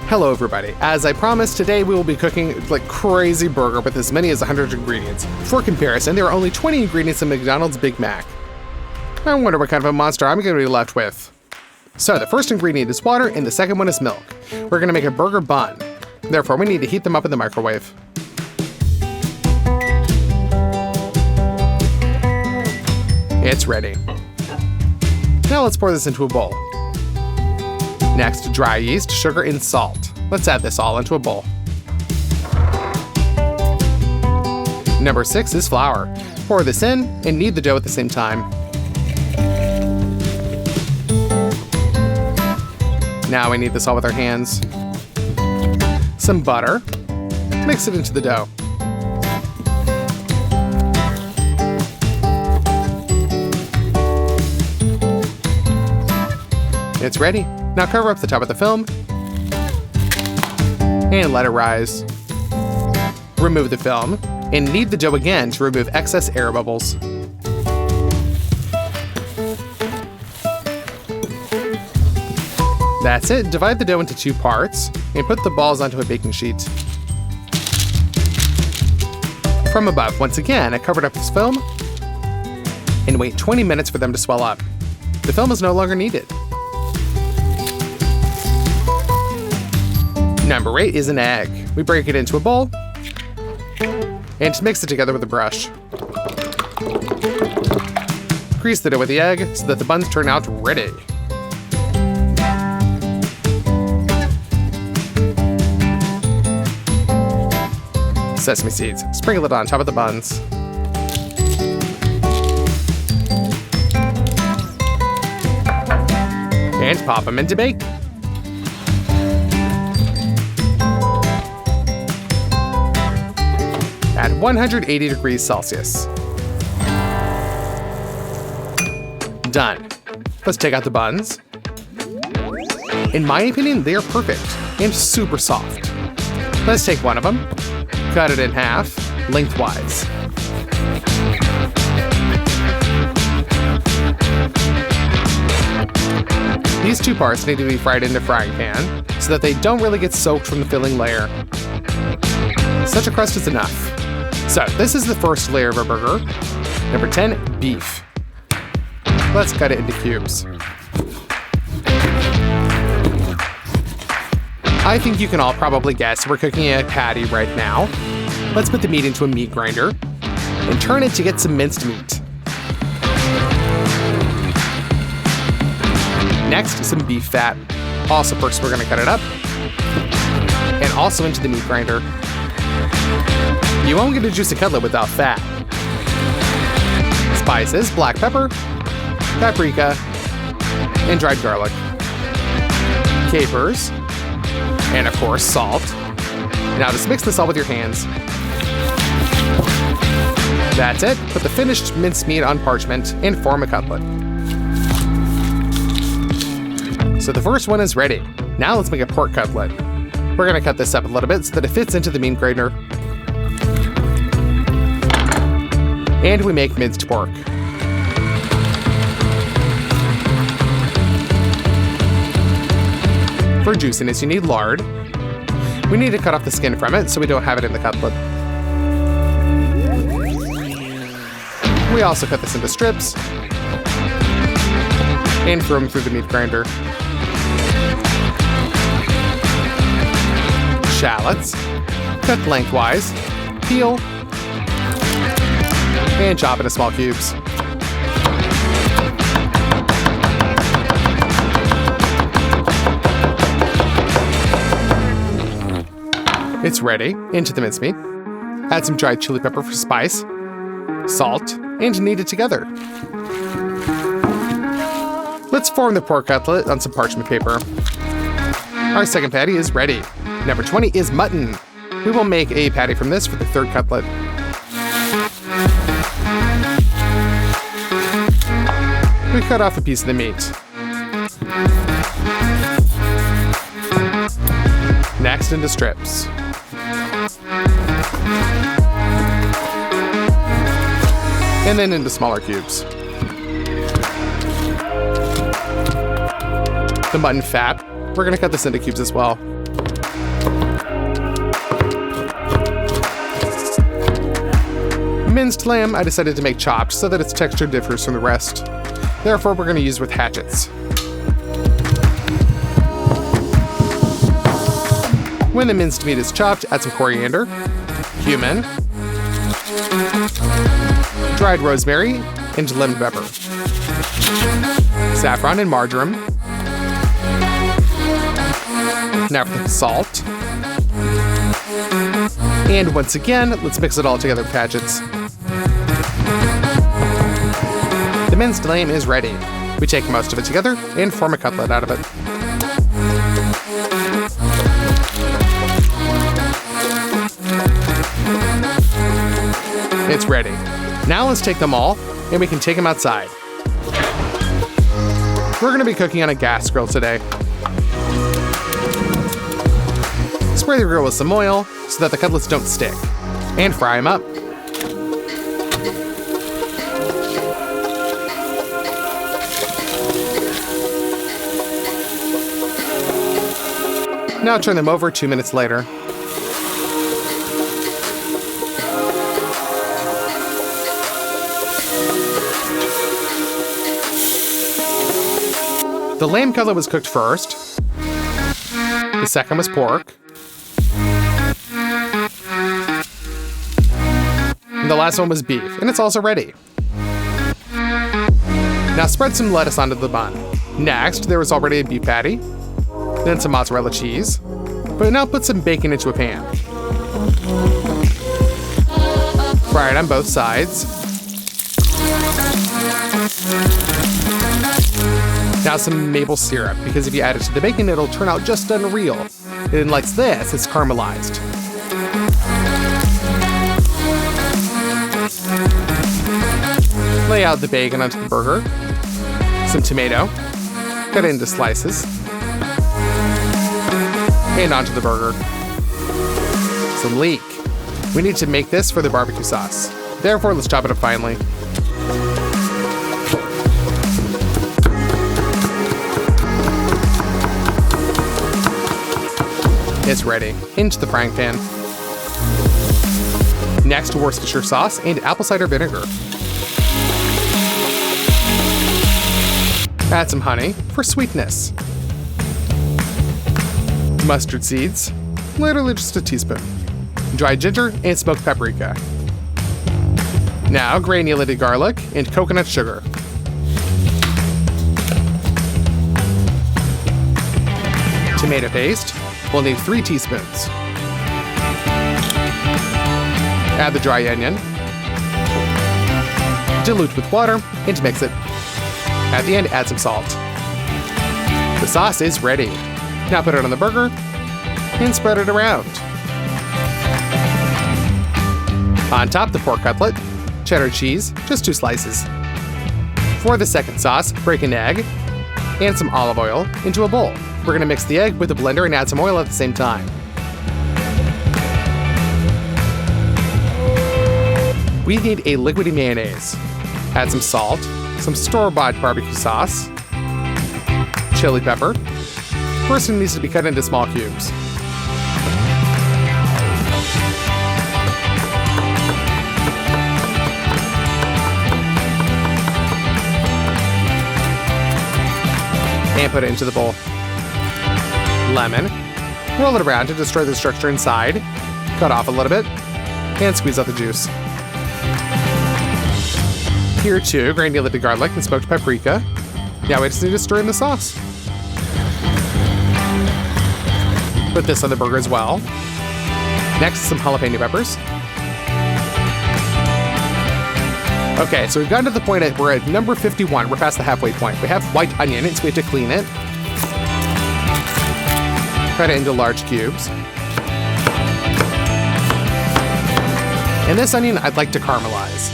Hello everybody. As I promised, today we will be cooking like crazy burger with as many as 100 ingredients. For comparison, there are only 20 ingredients in McDonald's Big Mac. I wonder what kind of a monster I'm going to be left with. So the first ingredient is water and the second one is milk. We're going to make a burger bun. Therefore, we need to heat them up in the microwave. It's ready. Now let's pour this into a bowl. Next, dry yeast, sugar, and salt. Let's add this all into a bowl. Number 6 is flour. Pour this in and knead the dough at the same time. Now we knead this all with our hands. Some butter. Mix it into the dough. It's ready. Now cover up the top of the film and let it rise. Remove the film and knead the dough again to remove excess air bubbles. That's it. Divide the dough into 2 parts and put the balls onto a baking sheet. From above, once again, I covered up this film and wait 20 minutes for them to swell up. The film is no longer needed. Number 8 is an egg. We break it into a bowl and mix it together with a brush. Grease the dough with the egg so that the buns turn out ready. Sesame seeds. Sprinkle it on top of the buns. And pop them into bake. At 180 degrees Celsius. Done. Let's take out the buns. In my opinion, they are perfect and super soft. Let's take one of them, cut it in half, lengthwise. These 2 parts need to be fried in the frying pan so that they don't really get soaked from the filling layer. Such a crust is enough. So, this is the first layer of our burger. Number 10, beef. Let's cut it into cubes. I think you can all probably guess we're cooking a patty right now. Let's put the meat into a meat grinder and turn it to get some minced meat. Next, some beef fat. Also, first we're going to cut it up and also into the meat grinder. You won't get a juicy cutlet without fat. Spices, black pepper, paprika, and dried garlic. Capers, and of course, salt. Now just mix this all with your hands. That's it. Put the finished minced meat on parchment and form a cutlet. So the first one is ready. Now let's make a pork cutlet. We're gonna cut this up a little bit so that it fits into the meat grinder. And we make minced pork. For juiciness, you need lard. We need to cut off the skin from it so we don't have it in the cutlet. We also cut this into strips and throw them through the meat grinder. Shallots, cut lengthwise, peel, and chop into small cubes. It's ready. Into the mincemeat. Add some dried chili pepper for spice, salt, and knead it together. Let's form the pork cutlet on some parchment paper. Our second patty is ready. Number 20 is mutton. We will make a patty from this for the third cutlet. We cut off a piece of the meat. Next, into strips. And then into smaller cubes. The mutton fat, we're gonna cut this into cubes as well. minced lamb I decided to make chopped so that its texture differs from the rest. Therefore, we're going to use with hatchets. When the minced meat is chopped, add some coriander, cumin, dried rosemary, and lemon pepper, saffron and marjoram. Now for the salt. And once again, let's mix it all together with hatchets. The minced lamb is ready. We take most of it together and form a cutlet out of it. It's ready. Now let's take them all, and we can take them outside. We're going to be cooking on a gas grill today. Spray the grill with some oil so that the cutlets don't stick, and fry them up. Now turn them over 2 minutes later. The lamb cutlet was cooked first. The second was pork. And the last one was beef, and it's also ready. Now spread some lettuce onto the bun. Next, there was already a beef patty, then some mozzarella cheese, but now put some bacon into a pan. Fry it on both sides. Now some maple syrup, because if you add it to the bacon, it'll turn out just unreal. And like this, it's caramelized. Lay out the bacon onto the burger. Some tomato. Cut it into slices. And onto the burger. Some leek. We need to make this for the barbecue sauce. Therefore, let's chop it up finely. It's ready. Into the frying pan. Next, Worcestershire sauce and apple cider vinegar. Add some honey for sweetness. Mustard seeds, literally just a teaspoon. Dried ginger and smoked paprika. Now granulated garlic and coconut sugar. Tomato paste. We'll need 3 teaspoons. Add the dry onion. Dilute with water and mix it. At the end, add some salt. The sauce is ready. Now put it on the burger and spread it around. On top, the pork cutlet, cheddar cheese, just 2 slices. For the second sauce, break an egg and some olive oil into a bowl. We're going to mix the egg with a blender and add some oil at the same time. We need a liquidy mayonnaise. Add some salt, some store-bought barbecue sauce, chili pepper. First, it needs to be cut into small cubes. And put it into the bowl. Lemon. Roll it around to destroy the structure inside. Cut off a little bit. And squeeze out the juice. Here too, granulated garlic and smoked paprika. Now we just need to stir in the sauce. Put this on the burger as well. Next, some jalapeno peppers. Okay, so we've gotten to the point we're at number 51. We're past the halfway point. We have white onion, so we have to clean it. Cut it into large cubes. And this onion I'd like to caramelize.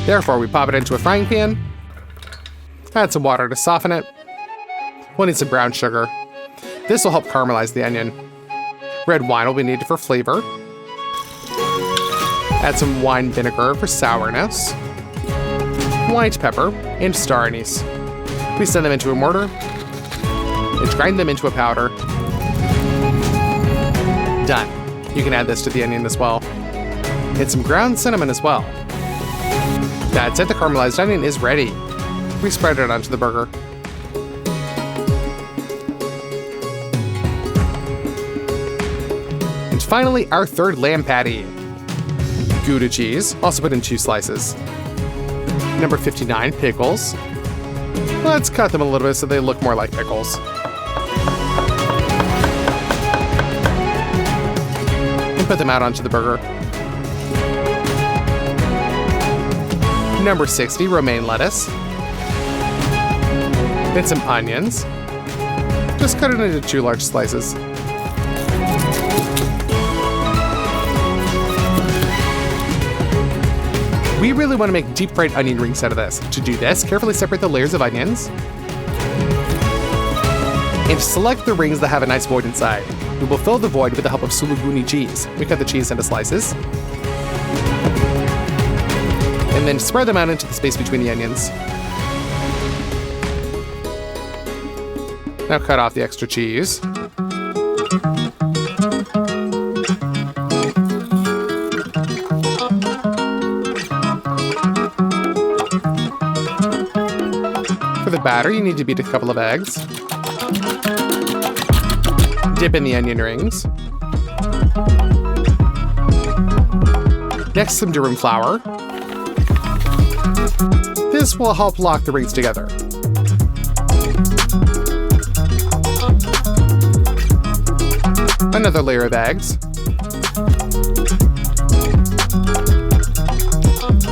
Therefore, we pop it into a frying pan. Add some water to soften it. We'll need some brown sugar. This will help caramelize the onion. Red wine will be needed for flavor. Add some wine vinegar for sourness. White pepper and star anise. We send them into a mortar and grind them into a powder. Done. You can add this to the onion as well. And some ground cinnamon as well. That's it, the caramelized onion is ready. We spread it onto the burger. And finally, our third lamb patty. Gouda cheese, also put in 2 slices. Number 59, pickles. Let's cut them a little bit so they look more like pickles. And put them out onto the burger. Number 60, romaine lettuce. Then some onions. Just cut it into 2 large slices. We really want to make deep fried onion rings out of this. To do this, carefully separate the layers of onions and select the rings that have a nice void inside. We will fill the void with the help of suluguni cheese. We cut the cheese into slices and then spread them out into the space between the onions. Now cut off the extra cheese. For the batter, you need to beat a couple of eggs. Dip in the onion rings. Next, some durum flour. This will help lock the rings together. Another layer of eggs.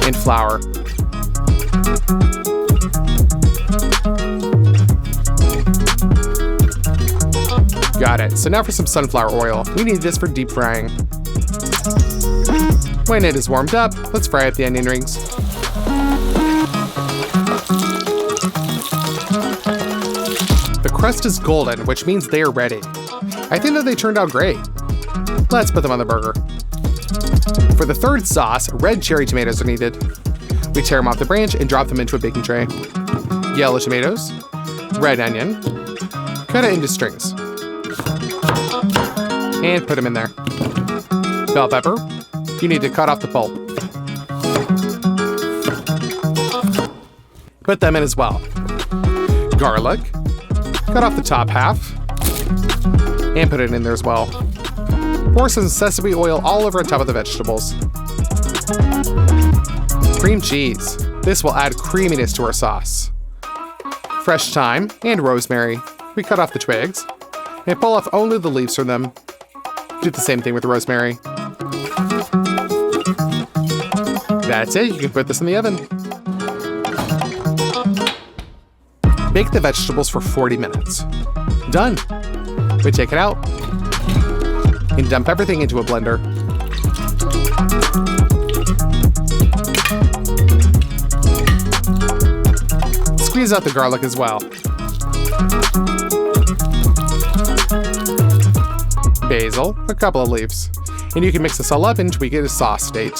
And flour. Got it. So now for some sunflower oil. We need this for deep frying. When it is warmed up, let's fry up the onion rings. The crust is golden, which means they are ready. I think that they turned out great. Let's put them on the burger. For the third sauce, red cherry tomatoes are needed. We tear them off the branch and drop them into a baking tray. Yellow tomatoes, red onion, cut it into strings, and put them in there. Bell pepper, you need to cut off the pulp. Put them in as well. Garlic, cut off the top half, and put it in there as well. Pour some sesame oil all over on top of the vegetables. Cream cheese. This will add creaminess to our sauce. Fresh thyme and rosemary. We cut off the twigs and pull off only the leaves from them. Do the same thing with the rosemary. That's it, you can put this in the oven. Bake the vegetables for 40 minutes. Done. We take it out and dump everything into a blender. Squeeze out the garlic as well. Basil, a couple of leaves. And you can mix this all up until we get a sauce state.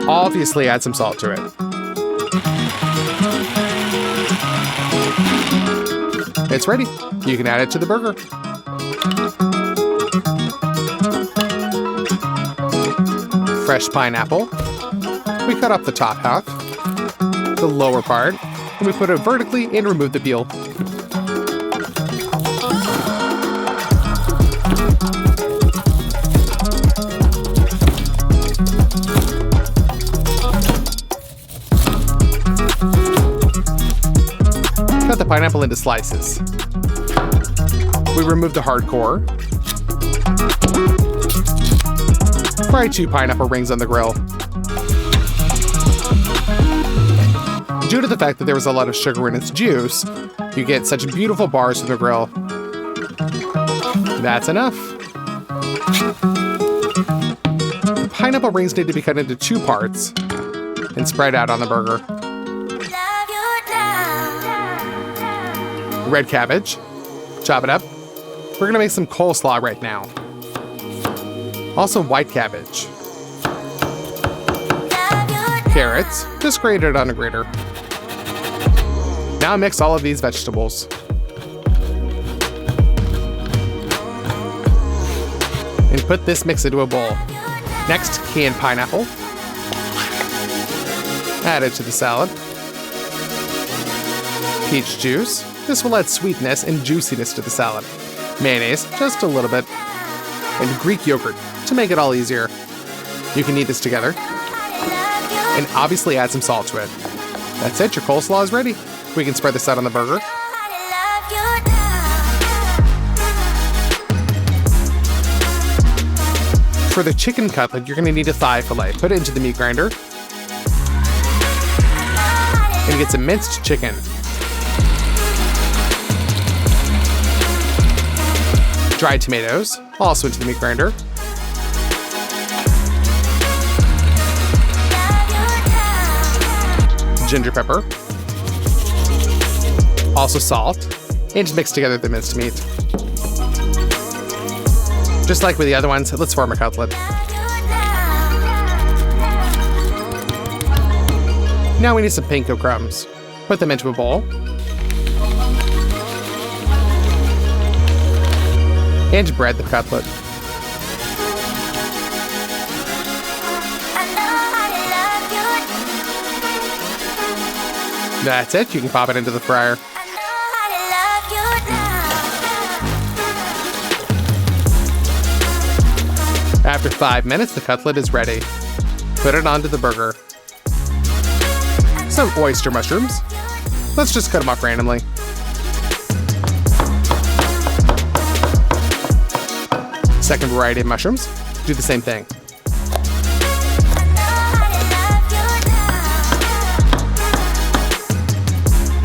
Obviously add some salt to it. It's ready. You can add it to the burger. Fresh pineapple. We cut off the top half, the lower part, and we put it vertically and remove the peel. Cut the pineapple into slices. We remove the hard core. Fry 2 pineapple rings on the grill. Due to the fact that there was a lot of sugar in its juice, you get such beautiful bars to the grill. That's enough. The pineapple rings need to be cut into 2 parts and spread out on the burger. Red cabbage. Chop it up. We're gonna make some coleslaw right now. Also white cabbage. Carrots, just grated on a grater. Now mix all of these vegetables. and put this mix into a bowl. Next, canned pineapple. Add it to the salad. Peach juice. This will add sweetness and juiciness to the salad. Mayonnaise, just a little bit. And Greek yogurt to make it all easier. You can eat this together. And obviously add some salt to it. That's it, your coleslaw is ready. We can spread this out on the burger. For the chicken cutlet, you're going to need a thigh fillet. Put it into the meat grinder. And get some minced chicken. Dried tomatoes, also into the meat grinder. Ginger pepper. Also salt. And just mix together the minced meat. Just like with the other ones, let's form a cutlet. Now we need some panko crumbs. Put them into a bowl. And bread the cutlet. That's it, you can pop it into the fryer. After 5 minutes, the cutlet is ready. Put it onto the burger. Some oyster mushrooms. Let's just cut them off randomly. Second variety of mushrooms. Do the same thing.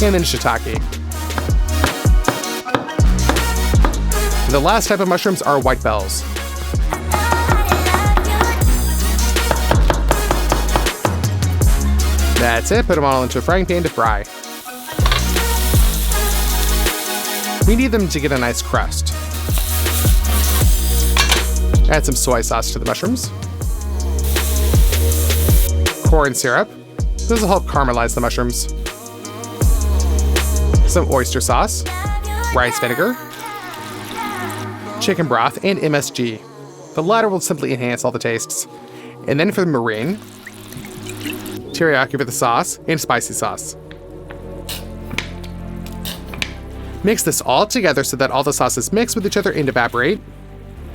And then shiitake. The last type of mushrooms are white bells. That's it, put them all into a frying pan to fry. We need them to get a nice crust. Add some soy sauce to the mushrooms. Corn syrup. This will help caramelize the mushrooms. Some oyster sauce. Rice vinegar. Chicken broth and MSG. The latter will simply enhance all the tastes. And then for the marine, teriyaki for the sauce, and spicy sauce. Mix this all together so that all the sauces mix with each other and evaporate,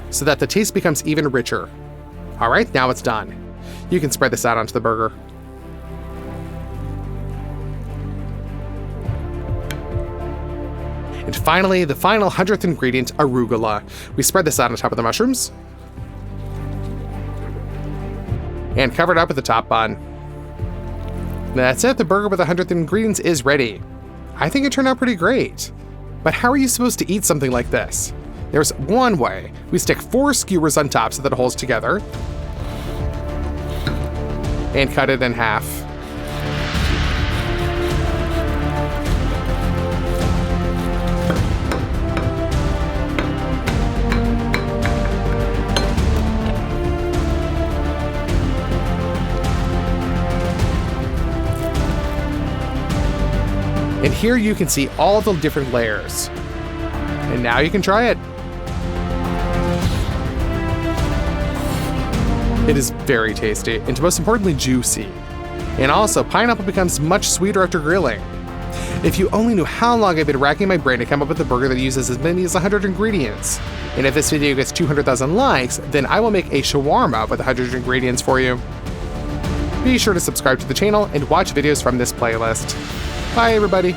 so that the taste becomes even richer. All right, now it's done. You can spread this out onto the burger. And finally, the final 100th ingredient, arugula. We spread this out on top of the mushrooms, and cover it up with the top bun. That's it, the burger with 100th ingredients is ready. I think it turned out pretty great. But how are you supposed to eat something like this? There's one way. We stick 4 skewers on top so that it holds together. And cut it in half. And here you can see all the different layers. And now you can try it. It is very tasty, and most importantly, juicy. And also, pineapple becomes much sweeter after grilling. If you only knew how long I've been racking my brain to come up with a burger that uses as many as 100 ingredients. And if this video gets 200,000 likes, then I will make a shawarma with 100 ingredients for you. Be sure to subscribe to the channel and watch videos from this playlist. Bye, everybody.